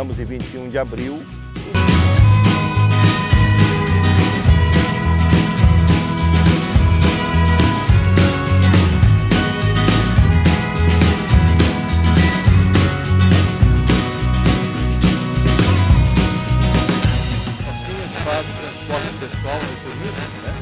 prestigiamos em 21 de abril. Assim faz o transporte pessoal no turismo, né?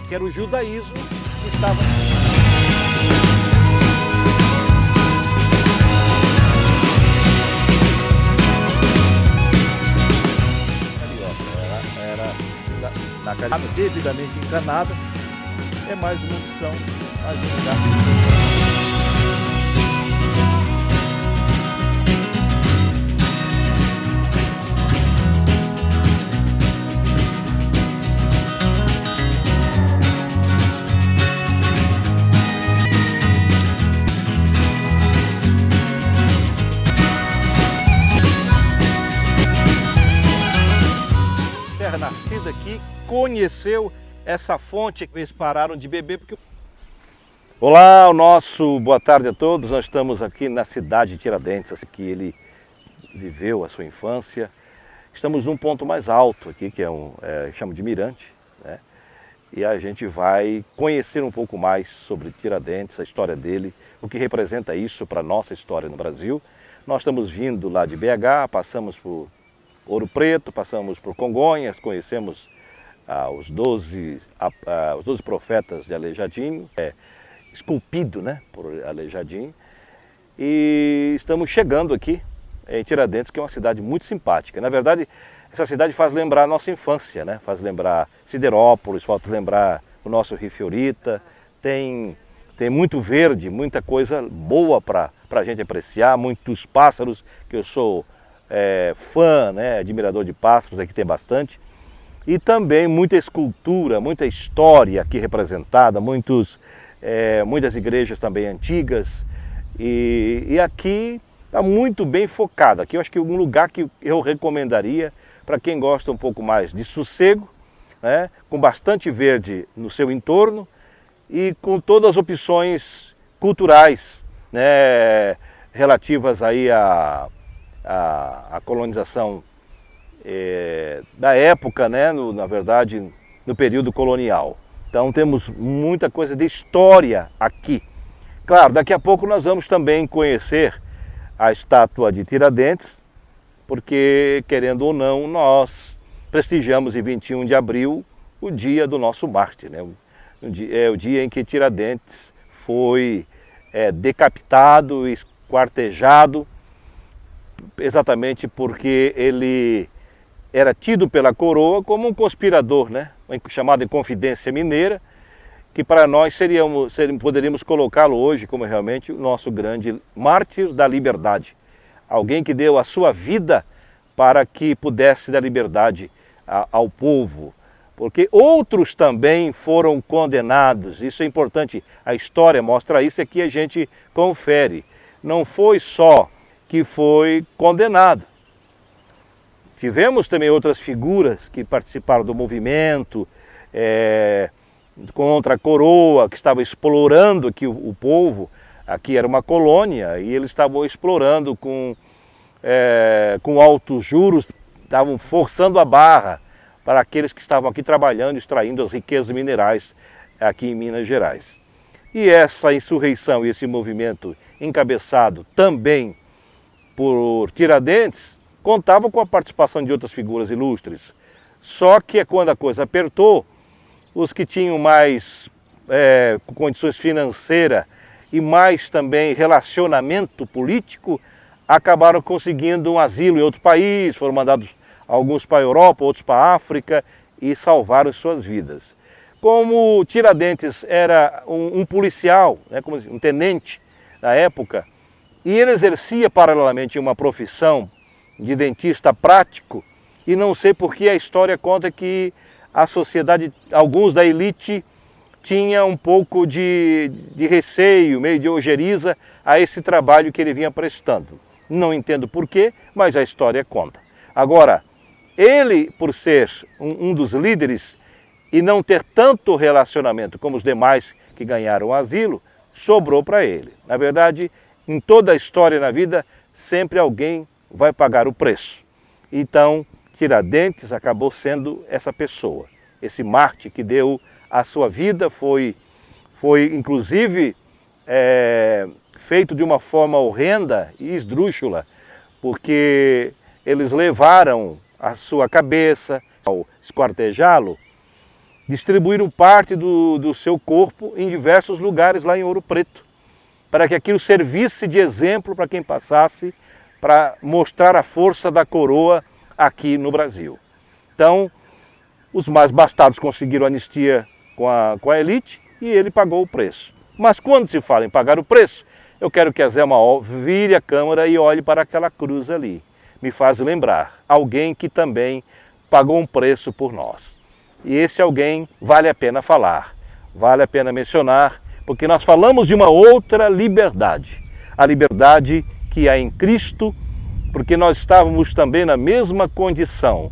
Que era o judaísmo que estava... Na casa devidamente encanada, é mais uma opção, mais um lugar. Nascida aqui, conheceu essa fonte que eles pararam de beber porque... Olá, o nosso boa tarde a todos. Nós estamos aqui na cidade de Tiradentes, que ele viveu a sua infância. Estamos num ponto mais alto aqui, que chama de Mirante, né? E a gente vai conhecer um pouco mais sobre Tiradentes, a história dele, o que representa isso para a nossa história no Brasil. Nós estamos vindo lá de BH, passamos por Ouro Preto, passamos por Congonhas, conhecemos os 12 profetas de Aleijadinho, esculpido, né, por Aleijadinho, e estamos chegando aqui em Tiradentes, que é uma cidade muito simpática. Na verdade, essa cidade faz lembrar a nossa infância, né? Faz lembrar Siderópolis, faz lembrar o nosso Rio Fiorita, tem muito verde, muita coisa boa para a gente apreciar, muitos pássaros, que eu sou fã, né, admirador de pássaros, aqui tem bastante, e também muita escultura, muita história aqui representada, muitas igrejas também antigas, e aqui está muito bem focado. Aqui eu acho que é um lugar que eu recomendaria para quem gosta um pouco mais de sossego, né, com bastante verde no seu entorno e com todas as opções culturais, né, relativas aí a colonização da época, né, na verdade, no período colonial. Então temos muita coisa de história aqui. Claro, daqui a pouco nós vamos também conhecer a estátua de Tiradentes, porque, querendo ou não, nós prestigiamos em 21 de abril o dia do nosso mártir, né? É o dia em que Tiradentes foi decapitado, esquartejado, exatamente porque ele era tido pela coroa como um conspirador, né? Chamado de Confidência Mineira, que para nós poderíamos colocá-lo hoje como realmente o nosso grande mártir da liberdade. Alguém que deu a sua vida para que pudesse dar liberdade ao povo. Porque outros também foram condenados, isso é importante, a história mostra isso, aqui a gente confere. Não foi só que foi condenado. Tivemos também outras figuras que participaram do movimento contra a coroa, que estava explorando aqui o povo. Aqui era uma colônia e eles estavam explorando com altos juros, estavam forçando a barra para aqueles que estavam aqui trabalhando, extraindo as riquezas minerais aqui em Minas Gerais. E essa insurreição e esse movimento encabeçado também por Tiradentes, contava com a participação de outras figuras ilustres. Só que quando a coisa apertou, os que tinham mais condições financeiras e mais também relacionamento político, acabaram conseguindo um asilo em outro país, foram mandados alguns para a Europa, outros para a África e salvaram suas vidas. Como Tiradentes era um policial, né, como um tenente na época, e ele exercia paralelamente uma profissão de dentista prático, e não sei por que a história conta que a sociedade, alguns da elite, tinha um pouco de receio, meio de ojeriza a esse trabalho que ele vinha prestando. Não entendo por quê, mas a história conta. Agora, Ele, por ser um dos líderes e não ter tanto relacionamento como os demais que ganharam asilo, sobrou para ele. Na verdade, em toda a história na vida, sempre alguém vai pagar o preço. Então, Tiradentes acabou sendo essa pessoa, esse mártir que deu a sua vida, foi inclusive feito de uma forma horrenda e esdrúxula, porque eles levaram a sua cabeça, ao esquartejá-lo, distribuíram parte do seu corpo em diversos lugares lá em Ouro Preto, para que aquilo servisse de exemplo para quem passasse, para mostrar a força da coroa aqui no Brasil. Então, os mais bastardos conseguiram anistia com a elite e ele pagou o preço. Mas quando se fala em pagar o preço, eu quero que a Zé Maó vire a câmera e olhe para aquela cruz ali. Me faz lembrar alguém que também pagou um preço por nós. E esse alguém vale a pena falar, vale a pena mencionar, porque nós falamos de uma outra liberdade, a liberdade que há em Cristo, porque nós estávamos também na mesma condição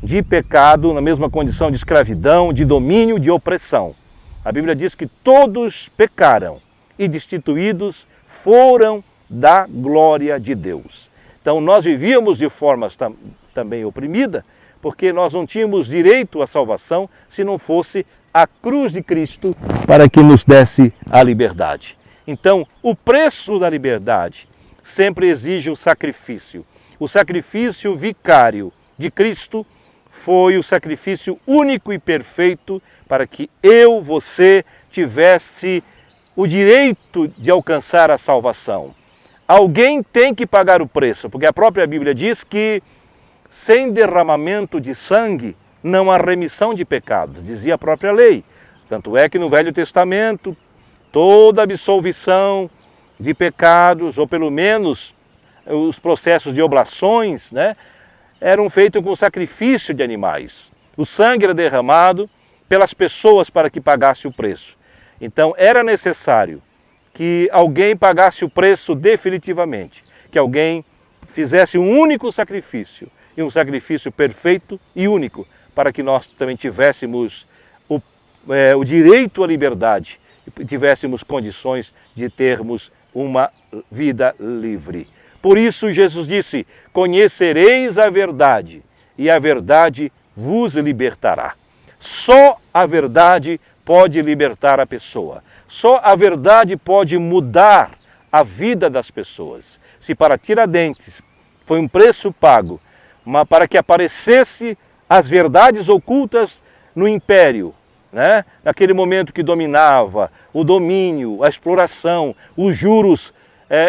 de pecado, na mesma condição de escravidão, de domínio, de opressão. A Bíblia diz que todos pecaram e destituídos foram da glória de Deus. Então nós vivíamos de forma também oprimida, porque nós não tínhamos direito à salvação se não fosse a cruz de Cristo para que nos desse a liberdade. Então, o preço da liberdade sempre exige o sacrifício. O sacrifício vicário de Cristo foi o sacrifício único e perfeito para que eu, você, tivesse o direito de alcançar a salvação. Alguém tem que pagar o preço, porque a própria Bíblia diz que sem derramamento de sangue não há remissão de pecados, dizia a própria lei. Tanto é que no Velho Testamento, toda absolvição de pecados, ou pelo menos os processos de oblações, eram feitos com sacrifício de animais. O sangue era derramado pelas pessoas para que pagasse o preço. Então era necessário que alguém pagasse o preço definitivamente, que alguém fizesse um único sacrifício, e um sacrifício perfeito e único, para que nós também tivéssemos o direito à liberdade, e tivéssemos condições de termos uma vida livre. Por isso Jesus disse, conhecereis a verdade, e a verdade vos libertará. Só a verdade pode libertar a pessoa. Só a verdade pode mudar a vida das pessoas. Se para Tiradentes foi um preço pago, mas para que aparecesse as verdades ocultas no império, naquele momento que dominava o domínio, a exploração, os juros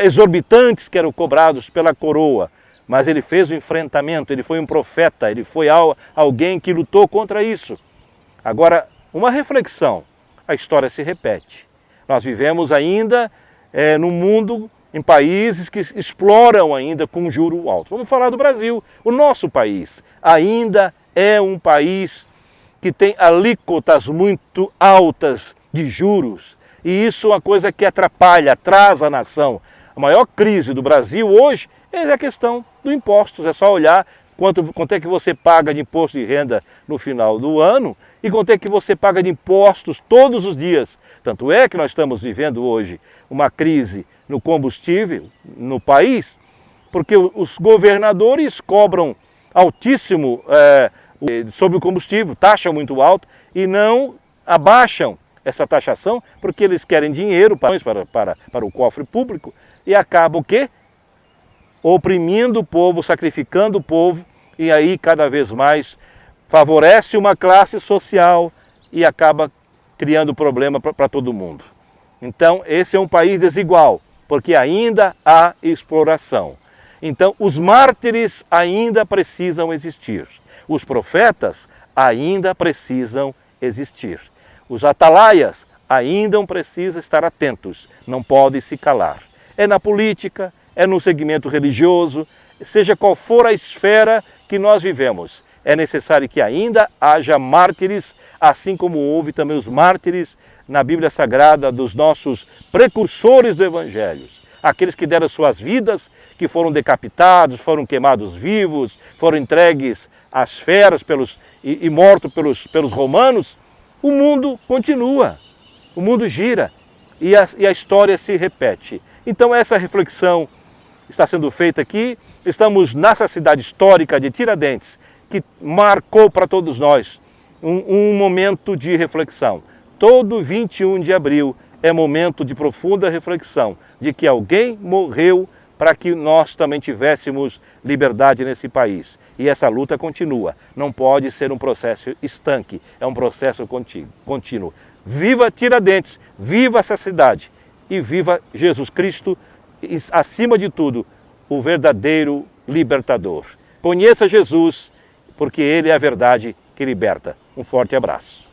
exorbitantes que eram cobrados pela coroa, mas ele fez o enfrentamento, ele foi um profeta, ele foi alguém que lutou contra isso. Agora, uma reflexão, a história se repete. Nós vivemos ainda num mundo, em países que exploram ainda com juro alto. Vamos falar do Brasil. O nosso país ainda é um país que tem alíquotas muito altas de juros. E isso é uma coisa que atrapalha, atrasa a nação. A maior crise do Brasil hoje é a questão dos impostos. É só olhar quanto é que você paga de imposto de renda no final do ano e quanto é que você paga de impostos todos os dias. Tanto é que nós estamos vivendo hoje uma crise no combustível no país, porque os governadores cobram altíssimo sobre o combustível, taxa muito alta, e não abaixam essa taxação, porque eles querem dinheiro para o cofre público, e acabam o quê? Oprimindo o povo, sacrificando o povo, e aí cada vez mais favorece uma classe social e acaba criando problema para todo mundo. Então esse é um país desigual, porque ainda há exploração. Então os mártires ainda precisam existir, os profetas ainda precisam existir, os atalaias ainda precisam estar atentos, não podem se calar. É na política, é no segmento religioso, seja qual for a esfera que nós vivemos, é necessário que ainda haja mártires, assim como houve também os mártires na Bíblia Sagrada dos nossos precursores do Evangelho. Aqueles que deram suas vidas, que foram decapitados, foram queimados vivos, foram entregues às feras e mortos pelos romanos, o mundo continua, o mundo gira e a história se repete. Então essa reflexão está sendo feita aqui, estamos nessa cidade histórica de Tiradentes, que marcou para todos nós um momento de reflexão. Todo 21 de abril é momento de profunda reflexão, de que alguém morreu para que nós também tivéssemos liberdade nesse país. E essa luta continua, não pode ser um processo estanque, é um processo contínuo. Viva Tiradentes, viva essa cidade e viva Jesus Cristo, acima de tudo, o verdadeiro libertador. Conheça Jesus, porque Ele é a verdade que liberta. Um forte abraço.